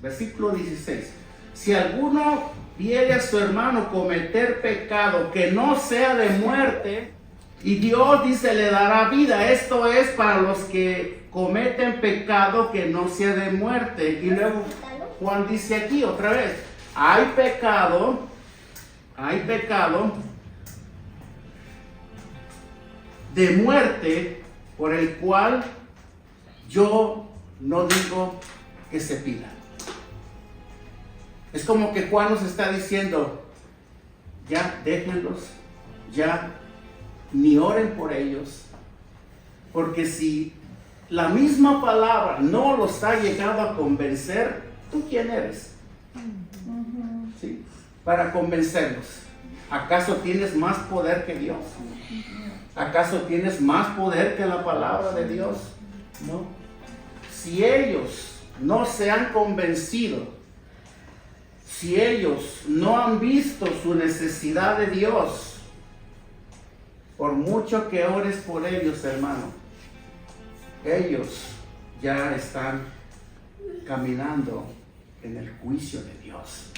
Versículo 16. Si alguno viere a su hermano cometer pecado que no sea de muerte, y Dios dice le dará vida. Esto es para los que cometen pecado que no sea de muerte. Y luego Juan dice aquí otra vez, hay pecado de muerte por el cual yo no digo que se pida. Es como que Juan nos está diciendo, ya déjenlos, ya ni oren por ellos, porque si la misma palabra no los ha llegado a convencer, ¿tú quién eres? ¿Sí? Para convencerlos. ¿Acaso tienes más poder que Dios? ¿Acaso tienes más poder que la palabra de Dios? No. Si ellos no se han convencido, si ellos no han visto su necesidad de Dios, por mucho que ores por ellos, hermano, ellos ya están caminando en el juicio de Dios.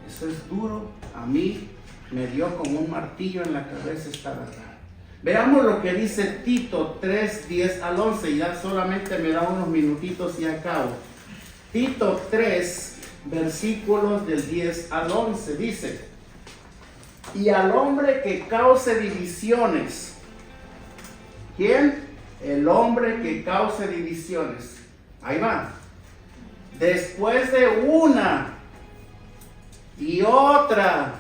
Eso es duro. A mí me dio como un martillo en la cabeza esta verdad. Veamos lo que dice Tito 3, 10 al 11. Ya solamente me da unos minutitos y acabo. Tito 3, versículos del 10 al 11. Dice: y al hombre que cause divisiones. ¿Quién? El hombre que cause divisiones. Ahí va. Después de una y otra,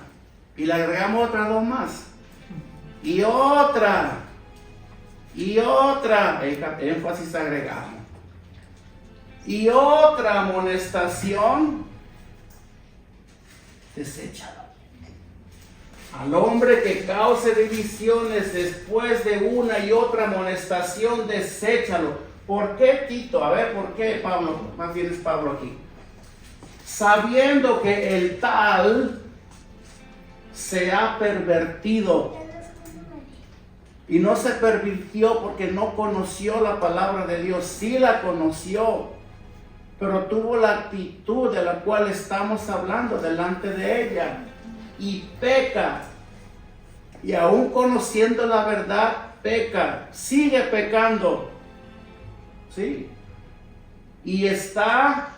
y le agregamos otras dos más, y otra, énfasis agregado, y otra amonestación, deséchalo. Al hombre que cause divisiones después de una y otra amonestación, deséchalo. ¿Por qué, Tito? A ver, ¿por qué, Pablo? Más bien es Pablo aquí. Sabiendo que el tal se ha pervertido. Y no se pervirtió porque no conoció la palabra de Dios. Sí la conoció, pero tuvo la actitud de la cual estamos hablando delante de ella. Y peca. Y aún conociendo la verdad, peca. Sigue pecando. ¿Sí? Y está,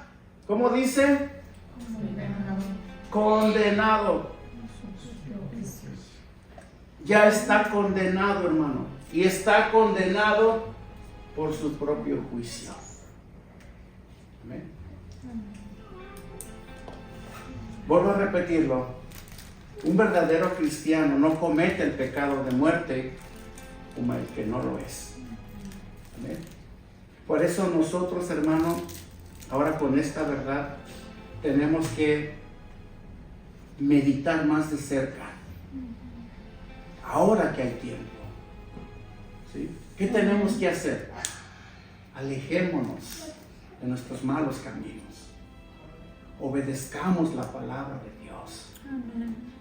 ¿cómo dice? Condenado. Ya está condenado, hermano. Y está condenado por su propio juicio. Amén. Vuelvo a repetirlo. Un verdadero cristiano no comete el pecado de muerte como el que no lo es. Amén. Por eso nosotros, hermano, ahora con esta verdad, tenemos que meditar más de cerca. Ahora que hay tiempo. ¿Sí? ¿Qué tenemos que hacer? Alejémonos de nuestros malos caminos. Obedezcamos la palabra de Dios. Amén.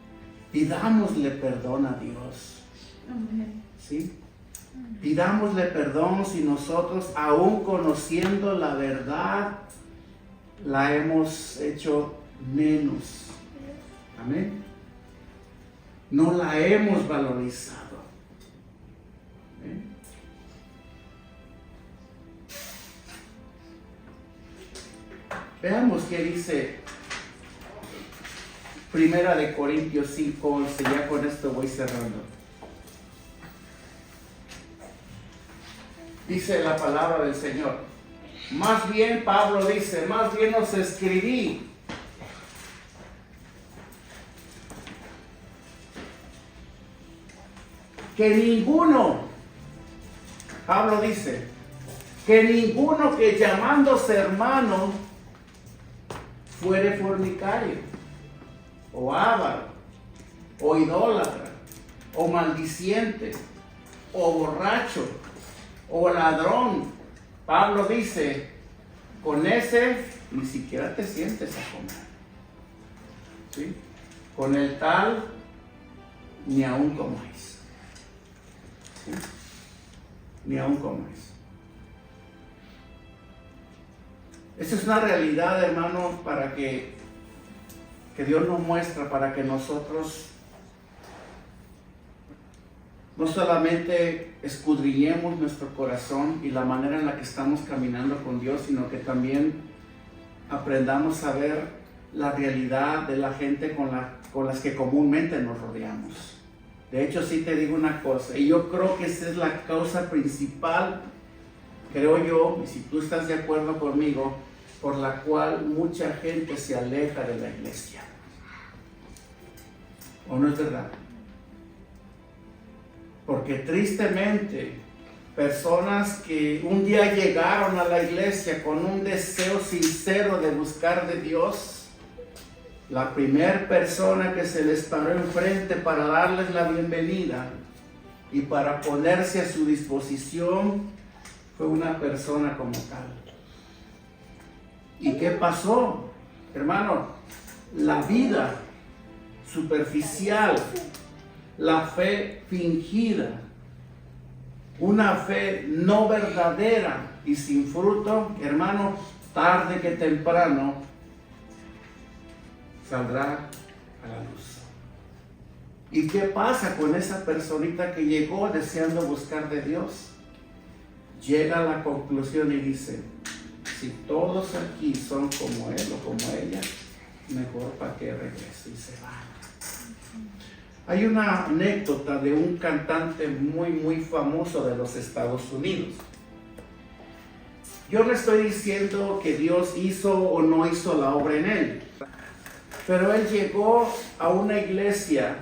Pidámosle perdón a Dios. Amén. ¿Sí? Pidámosle perdón si nosotros, aún conociendo la verdad, la hemos hecho menos. Amén. No la hemos valorizado. Amén. Veamos qué dice Primera de Corintios 5, 11. Ya con esto voy cerrando. Dice la palabra del Señor. Más bien, Pablo dice, más bien os escribí que ninguno, Pablo dice, que ninguno que llamándose hermano fuere fornicario, o avaro, o idólatra, o maldiciente, o borracho, o ladrón. Pablo dice, con ese ni siquiera te sientes a comer. ¿Sí? Con el tal ni aún comáis. ¿Sí? Ni aún comáis. Esa es una realidad, hermano, para que Dios nos muestra, para que nosotros no solamente escudriñemos nuestro corazón y la manera en la que estamos caminando con Dios, sino que también aprendamos a ver la realidad de la gente con las que comúnmente nos rodeamos. De hecho, sí te digo una cosa, y yo creo que esa es la causa principal, creo yo, y si tú estás de acuerdo conmigo, por la cual mucha gente se aleja de la iglesia. ¿O no es verdad? Porque tristemente, personas que un día llegaron a la iglesia con un deseo sincero de buscar de Dios, la primera persona que se les paró enfrente para darles la bienvenida y para ponerse a su disposición fue una persona como tal. ¿Y qué pasó? Hermano, la vida superficial, la fe fingida, una fe no verdadera y sin fruto, hermano, tarde que temprano saldrá a la luz. ¿Y qué pasa con esa personita que llegó deseando buscar de Dios? Llega a la conclusión y dice, si todos aquí son como él o como ella, mejor para que regrese y se vaya. Hay una anécdota de un cantante muy famoso de los Estados Unidos. Yo no estoy diciendo que Dios hizo o no hizo la obra en él, pero él llegó a una iglesia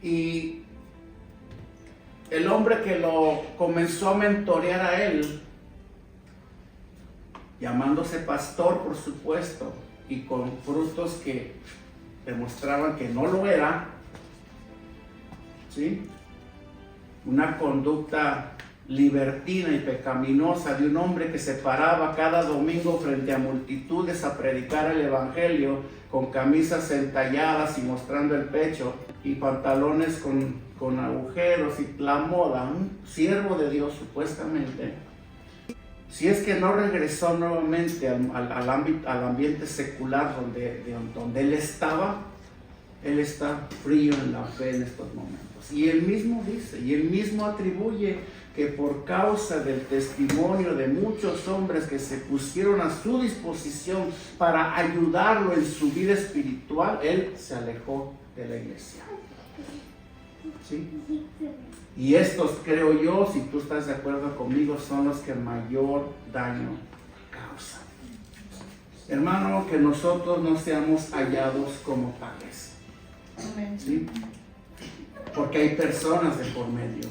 y el hombre que lo comenzó a mentorear a él, llamándose pastor por supuesto, y con frutos que demostraban que no lo era, ¿sí? Una conducta libertina y pecaminosa de un hombre que se paraba cada domingo frente a multitudes a predicar el evangelio con camisas entalladas y mostrando el pecho y pantalones con agujeros y la moda, un siervo de Dios supuestamente. Si es que no regresó nuevamente al ambiente secular donde él está frío en la fe en estos momentos. Y él mismo dice, y él mismo atribuye que por causa del testimonio de muchos hombres que se pusieron a su disposición para ayudarlo en su vida espiritual, él se alejó de la iglesia. ¿Sí? Y estos, creo yo, si tú estás de acuerdo conmigo, son los que mayor daño causan. Hermano, que nosotros no seamos hallados como tales. ¿Sí? Porque hay personas de por medio,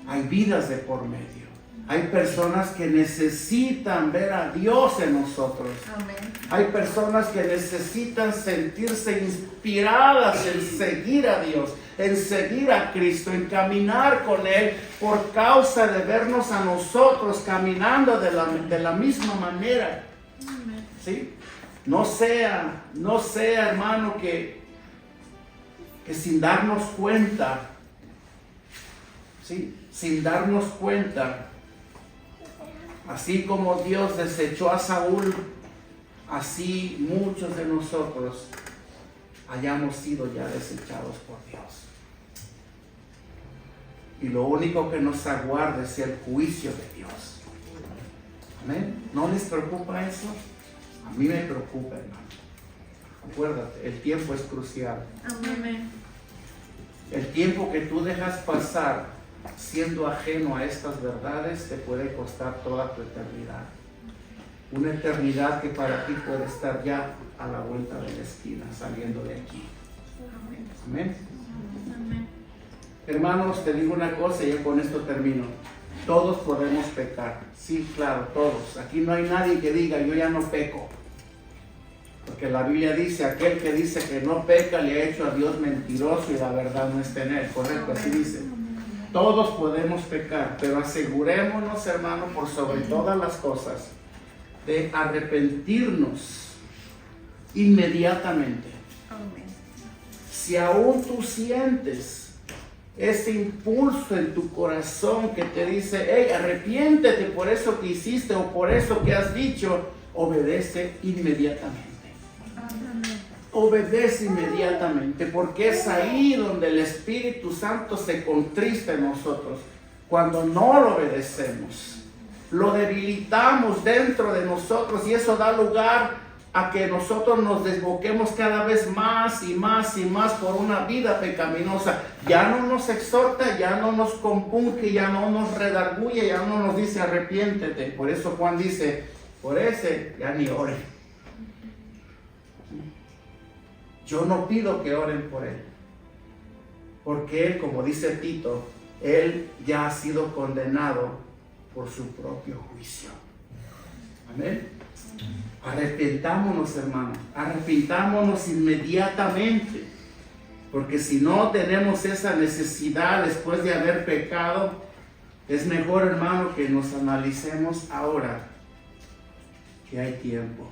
hay vidas de por medio, hay personas que necesitan ver a Dios en nosotros. Amén. Hay personas que necesitan sentirse inspiradas en seguir a Dios, en seguir a Cristo, en caminar con Él por causa de vernos a nosotros caminando de la misma manera. ¿Sí? No sea, hermano, que sin darnos cuenta, ¿sí? Sin darnos cuenta, así como Dios desechó a Saúl, así muchos de nosotros hayamos sido ya desechados por Dios. Y lo único que nos aguarda es el juicio de Dios. ¿Amén? ¿No les preocupa eso? A mí me preocupa, hermano. Acuérdate, el tiempo es crucial. Amén. El tiempo que tú dejas pasar siendo ajeno a estas verdades te puede costar toda tu eternidad. Una eternidad que para ti puede estar ya a la vuelta de la esquina, saliendo de aquí. Amén. Amén. Hermanos, te digo una cosa y ya con esto termino. Todos podemos pecar. Sí, claro, todos. Aquí no hay nadie que diga, yo ya no peco. Porque la Biblia dice, aquel que dice que no peca le ha hecho a Dios mentiroso y la verdad no está en él. Correcto, así dice. Todos podemos pecar, pero asegurémonos, hermano, por sobre todas las cosas, de arrepentirnos inmediatamente. Amén. Si aún tú sientes ese impulso en tu corazón que te dice, hey, arrepiéntete por eso que hiciste o por eso que has dicho, obedece inmediatamente. Amén. Obedece inmediatamente, porque es ahí donde el Espíritu Santo se contrista en nosotros. Cuando no lo obedecemos, lo debilitamos dentro de nosotros y eso da lugar a que nosotros nos desboquemos cada vez más y más y más por una vida pecaminosa. Ya no nos exhorta, ya no nos compunge, ya no nos redarguye, ya no nos dice arrepiéntete. Por eso Juan dice, por ese ya ni oren. Yo no pido que oren por él, porque él, como dice Tito, él ya ha sido condenado por su propio juicio. Amén. Arrepentámonos, hermano, arrepintámonos inmediatamente, porque si no tenemos esa necesidad después de haber pecado, es mejor, hermano, que nos analicemos ahora, que hay tiempo.